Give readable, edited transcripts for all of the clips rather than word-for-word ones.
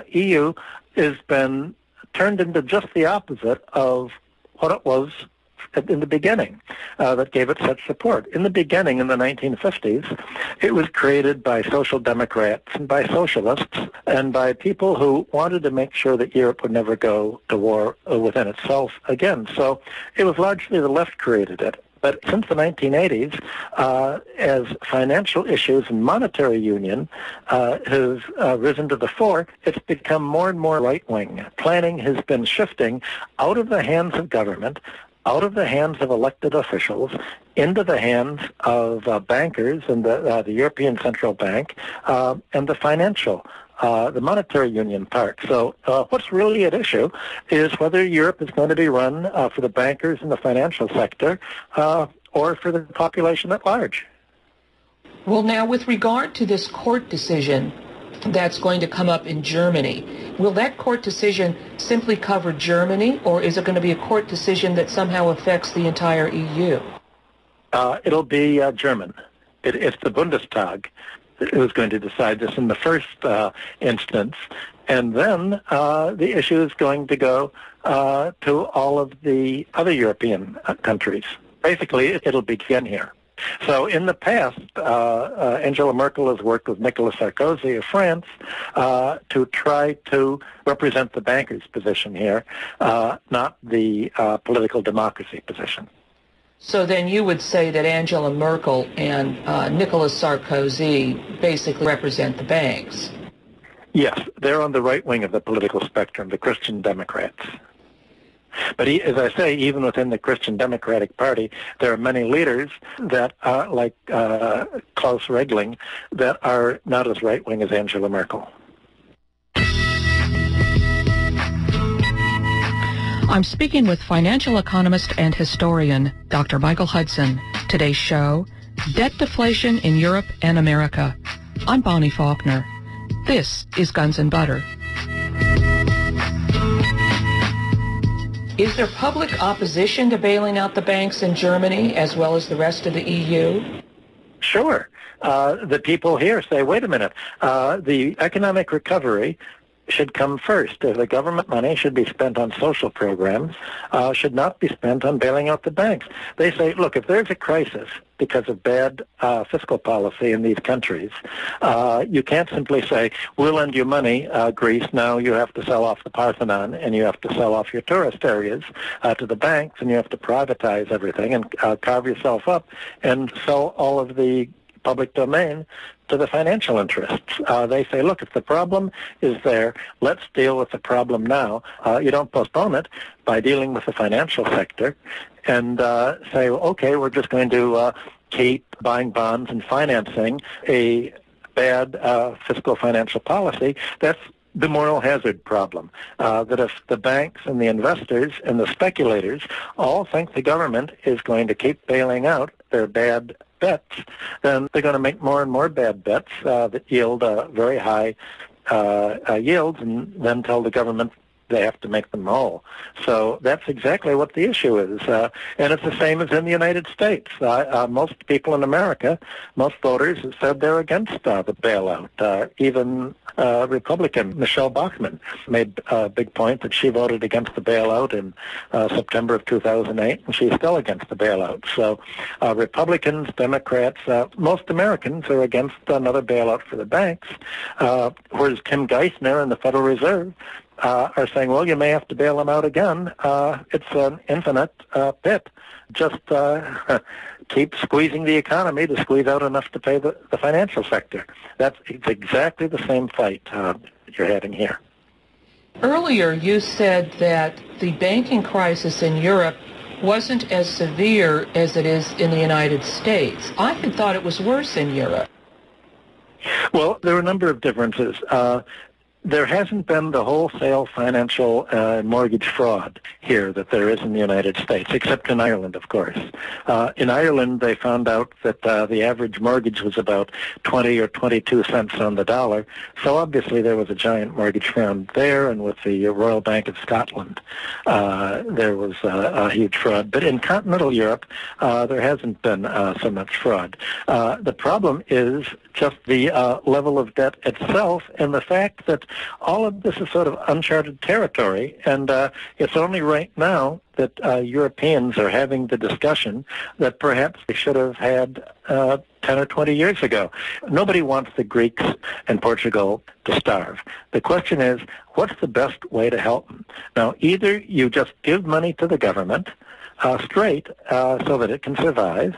EU has been turned into just the opposite of what it was in the beginning that gave it such support. In the beginning, in the 1950s, it was created by social democrats and by socialists and by people who wanted to make sure that Europe would never go to war within itself again. So it was largely the left created it. But since the 1980s, as financial issues and monetary union has risen to the fore, it's become more and more right-wing. Planning has been shifting out of the hands of government, out of the hands of elected officials, into the hands of bankers and the European Central Bank and the monetary union part. So what's really at issue is whether Europe is going to be run for the bankers and the financial sector or for the population at large. Well, now, with regard to this court decision that's going to come up in Germany, will that court decision simply cover Germany, or is it going to be a court decision that somehow affects the entire EU? It'll be German. It's the Bundestag who's going to decide this in the first instance, and then the issue is going to go to all of the other European countries. Basically, it'll begin here. So in the past, Angela Merkel has worked with Nicolas Sarkozy of France to try to represent the bankers' position here, not the political democracy position. So then you would say that Angela Merkel and Nicolas Sarkozy basically represent the banks? Yes, they're on the right wing of the political spectrum, the Christian Democrats. But as I say, even within the Christian Democratic Party, there are many leaders that are like Klaus Regling that are not as right-wing as Angela Merkel. I'm speaking with financial economist and historian Dr. Michael Hudson. Today's show, Debt Deflation in Europe and America. I'm Bonnie Faulkner. This is Guns and Butter. Is there public opposition to bailing out the banks in Germany as well as the rest of the EU? Sure. The people here say, wait a minute, the economic recovery should come first. The government money should be spent on social programs, should not be spent on bailing out the banks. They say, look, if there's a crisis because of bad fiscal policy in these countries, you can't simply say, we'll lend you money, Greece, now you have to sell off the Parthenon and you have to sell off your tourist areas to the banks and you have to privatize everything and carve yourself up and sell all of the public domain to the financial interests. They say, look, if the problem is there, let's deal with the problem now. You don't postpone it by dealing with the financial sector and say, okay, we're just going to keep buying bonds and financing a bad fiscal financial policy. That's the moral hazard problem, that if the banks and the investors and the speculators all think the government is going to keep bailing out their bad bets, then they're going to make more and more bad bets that yield very high yields and then tell the government they have to make them whole. So that's exactly what the issue is. And it's the same as in the United States. Most people in America, most voters have said they're against the bailout. Even Republican Michelle Bachmann made a big point that she voted against the bailout in September of 2008, and she's still against the bailout. So Republicans, Democrats, most Americans are against another bailout for the banks, whereas Tim Geithner and the Federal Reserve are saying, well, you may have to bail them out again. It's an infinite pit. Just keep squeezing the economy to squeeze out enough to pay the financial sector. It's exactly the same fight you're having here. Earlier, you said that the banking crisis in Europe wasn't as severe as it is in the United States. I had thought it was worse in Europe. Well, there are a number of differences. There hasn't been the wholesale financial mortgage fraud here that there is in the United States, except in Ireland, of course. In Ireland, they found out that the average mortgage was about 20 or 22 cents on the dollar. So obviously there was a giant mortgage fraud there, and with the Royal Bank of Scotland, there was a huge fraud. But in continental Europe, there hasn't been so much fraud. The problem is just the level of debt itself and the fact that All of this is sort of uncharted territory, and it's only right now that Europeans are having the discussion that perhaps they should have had 10 or 20 years ago. Nobody wants the Greeks and Portugal to starve. The question is, what's the best way to help them? Now, either you just give money to the government straight so that it can survive,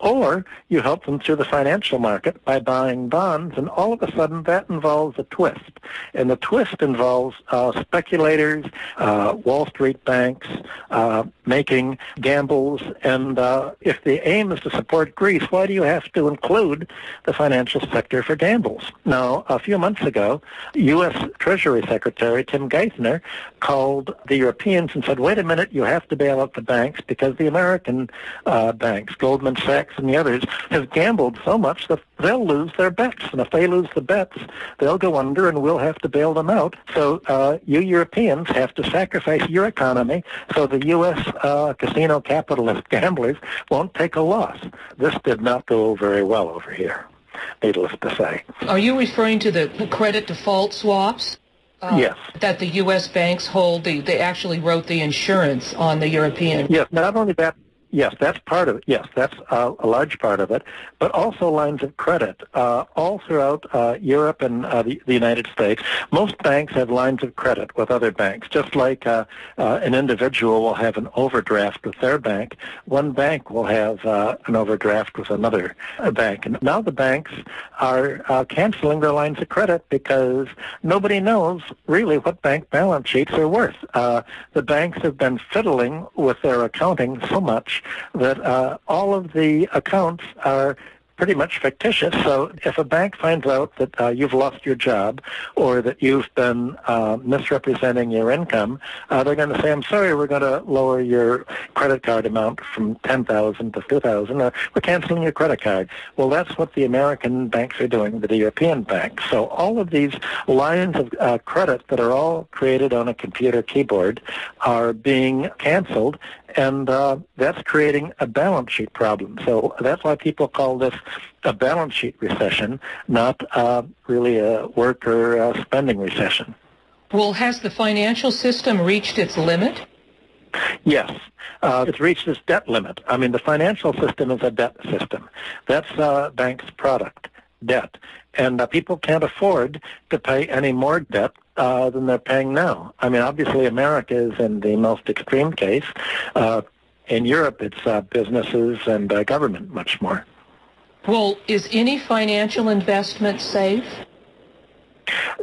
or you help them through the financial market by buying bonds, and all of a sudden that involves a twist. And the twist involves speculators, Wall Street banks, making gambles, and if the aim is to support Greece, why do you have to include the financial sector for gambles? Now, a few months ago, U.S. Treasury Secretary Tim Geithner called the Europeans and said, wait a minute, you have to bail out the banks because the American banks, Goldman Sachs and the others, have gambled so much that they'll lose their bets. And if they lose the bets, they'll go under and we'll have to bail them out. So you Europeans have to sacrifice your economy so the U.S. Casino capitalist gamblers won't take a loss. This did not go very well over here, needless to say. Are you referring to the credit default swaps? Yes. That the U.S. banks hold, they actually wrote the insurance on the European. Yes, not only that. Yes, that's part of it. Yes, that's a large part of it, but also lines of credit. All throughout Europe and the United States, most banks have lines of credit with other banks. Just like an individual will have an overdraft with their bank, one bank will have an overdraft with another bank. And now the banks are canceling their lines of credit because nobody knows really what bank balance sheets are worth. The banks have been fiddling with their accounting so much that all of the accounts are pretty much fictitious. So if a bank finds out that you've lost your job or that you've been misrepresenting your income, they're going to say, I'm sorry, we're going to lower your credit card amount from $10,000 to $2,000, or we're canceling your credit card. Well, that's what the American banks are doing with the European banks. So all of these lines of credit that are all created on a computer keyboard are being canceled, and that's creating a balance sheet problem. So that's why people call this a balance sheet recession, not really a work or spending recession. Well, has the financial system reached its limit? Yes. It's reached its debt limit. I mean, the financial system is a debt system. That's a bank's product, debt. And people can't afford to pay any more debt than they're paying now. I mean, obviously, America is in the most extreme case. In Europe, it's businesses and government much more. Well, is any financial investment safe?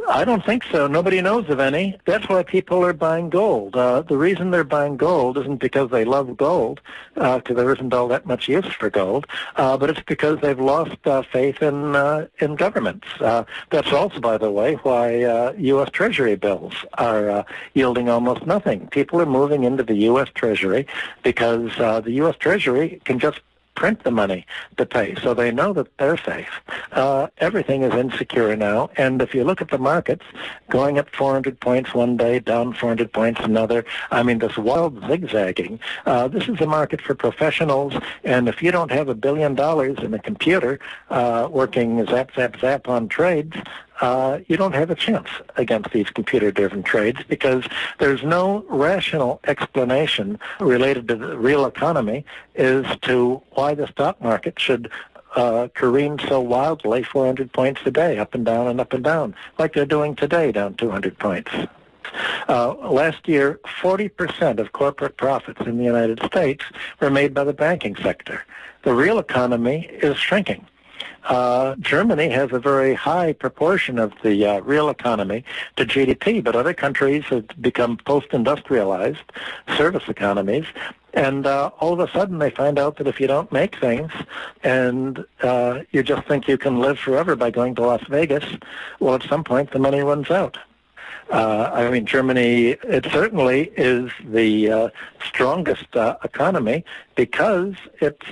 I don't think so. Nobody knows of any. That's why people are buying gold. The reason they're buying gold isn't because they love gold, because there isn't all that much use for gold, but it's because they've lost faith in governments. That's also, by the way, why U.S. Treasury bills are yielding almost nothing. People are moving into the U.S. Treasury because the U.S. Treasury can just print the money to pay, so they know that they're safe. Everything is insecure now, and if you look at the markets, going up 400 points one day, down 400 points another, I mean, this wild zigzagging, this is a market for professionals, and if you don't have $1 billion in a computer working zap, zap, zap on trades, you don't have a chance against these computer-driven trades because there's no rational explanation related to the real economy as to why the stock market should careen so wildly 400 points a day, up and down, like they're doing today, down 200 points. Last year, 40% of corporate profits in the United States were made by the banking sector. The real economy is shrinking. Germany has a very high proportion of the real economy to GDP, but other countries have become post-industrialized service economies, and all of a sudden they find out that if you don't make things and you just think you can live forever by going to Las Vegas, well, at some point the money runs out. I mean, Germany, it certainly is the strongest economy because it's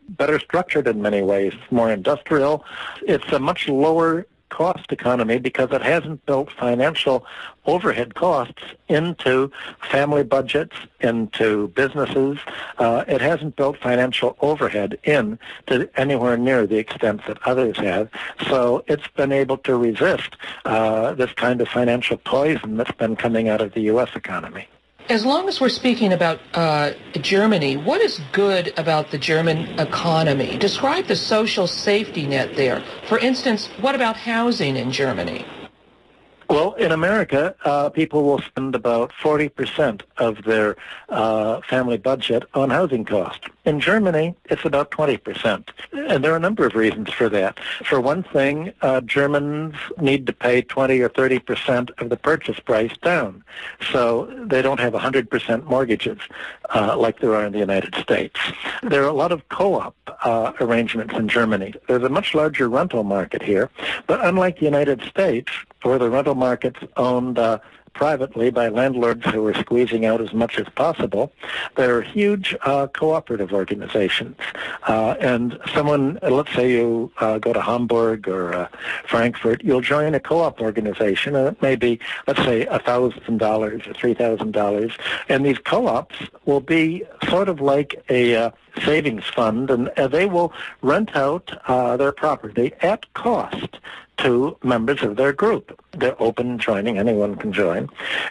better structured in many ways. It's more industrial. It's a much lower cost economy because it hasn't built financial overhead costs into family budgets, into businesses. It hasn't built financial overhead in to anywhere near the extent that others have. So it's been able to resist this kind of financial poison that's been coming out of the U.S. economy. As long as we're speaking about Germany, what is good about the German economy? Describe the social safety net there. For instance, what about housing in Germany? Well, in America, people will spend about 40% of their family budget on housing costs. In Germany, it's about 20%. And there are a number of reasons for that. For one thing, Germans need to pay 20 or 30% of the purchase price down. So they don't have 100% mortgages like there are in the United States. There are a lot of co-op arrangements in Germany. There's a much larger rental market here. But unlike the United States, where the rental market's owned privately by landlords who are squeezing out as much as possible, there are huge cooperative organizations. And someone, let's say you go to Hamburg or Frankfurt, you'll join a co-op organization, and it may be, let's say, $1,000 or $3,000. And these co-ops will be sort of like a savings fund, and they will rent out their property at cost to members of their group. They're open joining, anyone can join.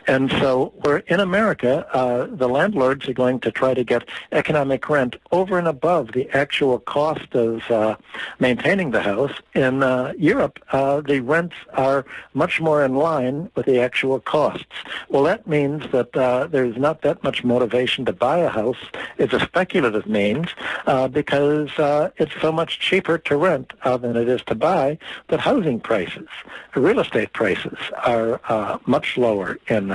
And so we're in America, the landlords are going to try to get economic rent over and above the actual cost of maintaining the house. In Europe, the rents are much more in line with the actual costs. Well, that means that there's not that much motivation to buy a house. It's a speculative means because it's so much cheaper to rent than it is to buy, that housing prices, real estate prices, are much lower in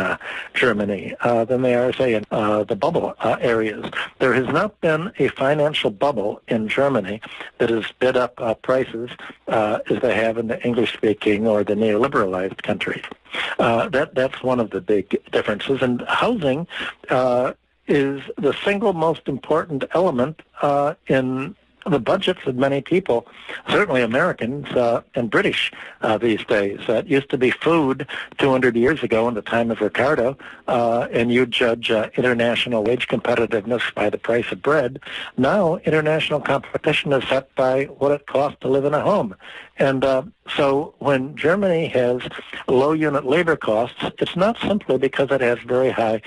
Germany than they are, say, in the bubble areas. There has not been a financial bubble in Germany that has bid up prices as they have in the English-speaking or the neoliberalized countries. That's one of the big differences. And housing is the single most important element in the budgets of many people, certainly Americans and British these days. It used to be food 200 years ago in the time of Ricardo, and you judge international wage competitiveness by the price of bread. Now international competition is set by what it costs to live in a home. And so when Germany has low unit labor costs, it's not simply because it has very high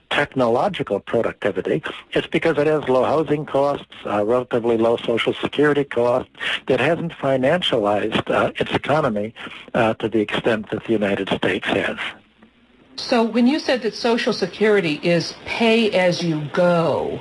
technological productivity. It's because it has low housing costs, relatively low Social Security costs. That hasn't financialized its economy to the extent that the United States has. So when you said that Social Security is pay as you go,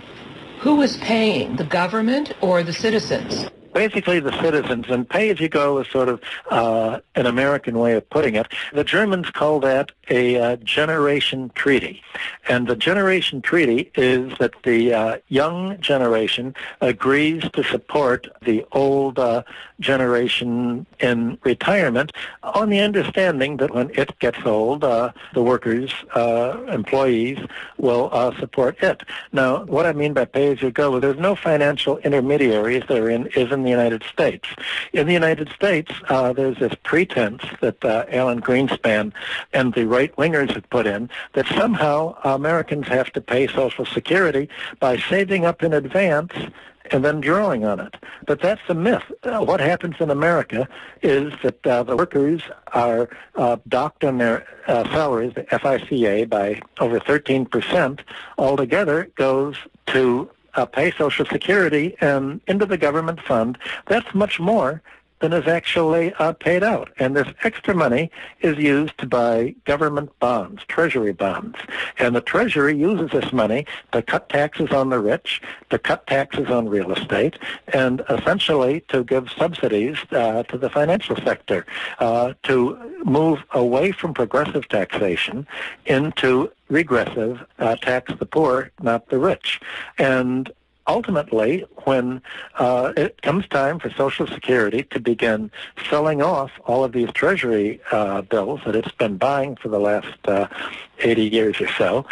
who is paying, the government or the citizens? Basically the citizens, and pay-as-you-go is sort of an American way of putting it. The Germans call that a generation treaty. And the generation treaty is that the young generation agrees to support the old generation in retirement on the understanding that when it gets old, the workers, employees, will support it. Now, what I mean by pay-as-you-go, there's no financial intermediaries there is in the United States. In the United States, there's this pretense that Alan Greenspan and the right-wingers have put in that somehow Americans have to pay Social Security by saving up in advance and then drawing on it. But that's a myth. What happens in America is that the workers are docked on their salaries, the FICA, by over 13%. Altogether goes to pay Social Security and into the government fund. That's much more than is actually paid out. And this extra money is used to buy government bonds, Treasury bonds. And the Treasury uses this money to cut taxes on the rich, to cut taxes on real estate, and essentially to give subsidies to the financial sector, to move away from progressive taxation into regressive, tax the poor, not the rich. And ultimately, when it comes time for Social Security to begin selling off all of these Treasury bills that it's been buying for the last 80 years or so,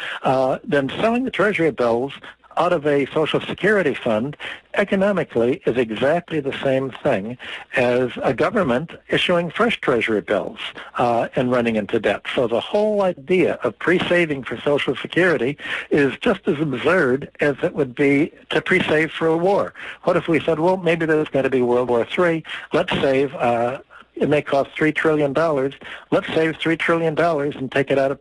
then selling the Treasury bills out of a Social Security fund economically is exactly the same thing as a government issuing fresh Treasury bills and running into debt. So the whole idea of pre-saving for Social Security is just as absurd as it would be to pre-save for a war. What if we said, well, maybe there's going to be World War III. Let's save, it may cost $3 trillion. Let's save $3 trillion and take it out of